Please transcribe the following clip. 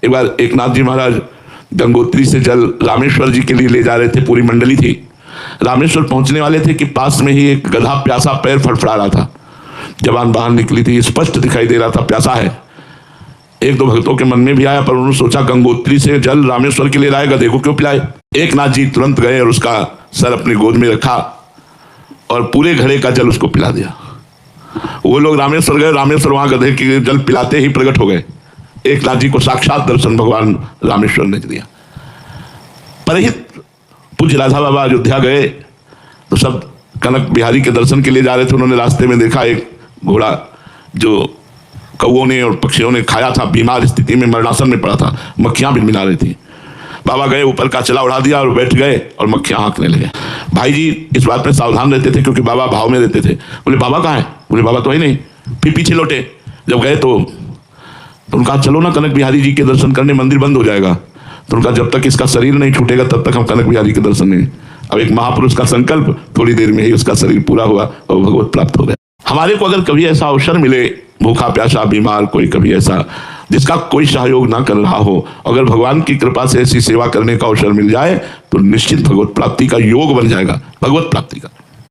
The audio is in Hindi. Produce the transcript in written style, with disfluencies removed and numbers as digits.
एक बार एकनाथ जी महाराज गंगोत्री से जल रामेश्वर जी के लिए ले जा रहे थे, पूरी मंडली थी। रामेश्वर पहुंचने वाले थे कि पास में ही एक गधा प्यासा पैर फड़फड़ा रहा था। जवान बाहर निकली थी, स्पष्ट दिखाई दे रहा था प्यासा है। एक दो भक्तों के मन में भी आया, पर उन्होंने सोचा गंगोत्री से जल रामेश्वर के लिए लाए, गधे को क्यों पिलाए। एकनाथ जी तुरंत गए और उसका सर अपनी गोद में रखा और पूरे घड़े का जल उसको पिला दिया। वो लोग रामेश्वर गए, रामेश्वर वहां गधे के जल पिलाते ही प्रकट हो गए। एकनाथ जी को साक्षात दर्शन भगवान रामेश्वर ने दिया। परहित पूज्य राधा बाबा अयोध्या गए तो सब कनक बिहारी के दर्शन के लिए जा रहे थे। उन्होंने रास्ते में देखा एक घोड़ा जो कौओं ने और पक्षियों ने खाया था, बीमार स्थिति में मरणासन में पड़ा था, मक्खियां भी मिला रही थी। बाबा गए, ऊपर का चला उड़ा दिया और बैठ गए और मक्खियां हाँकने लगे। भाई जी इस बात में सावधान रहते थे क्योंकि बाबा भाव में रहते थे। बोले बाबा कहाँ है? बोले बाबा तो ही नहीं। फिर पीछे लौटे, जब गए तो उनका चलो ना कनक बिहारी जी के दर्शन करने, मंदिर बंद हो जाएगा। तो उनका जब तक इसका शरीर नहीं छूटेगा तब तक हम कनक बिहारी के दर्शन नहीं। अब एक महापुरुष का संकल्प, थोड़ी देर में ही उसका शरीर पूरा हुआ और भगवत प्राप्त हो गया। हमारे को अगर कभी ऐसा अवसर मिले, भूखा प्यासा बीमार कोई कभी ऐसा जिसका कोई सहयोग ना कर रहा हो, अगर भगवान की कृपा से ऐसी सेवा करने का अवसर मिल जाए तो निश्चित भगवत प्राप्ति का योग बन जाएगा, भगवत प्राप्ति का।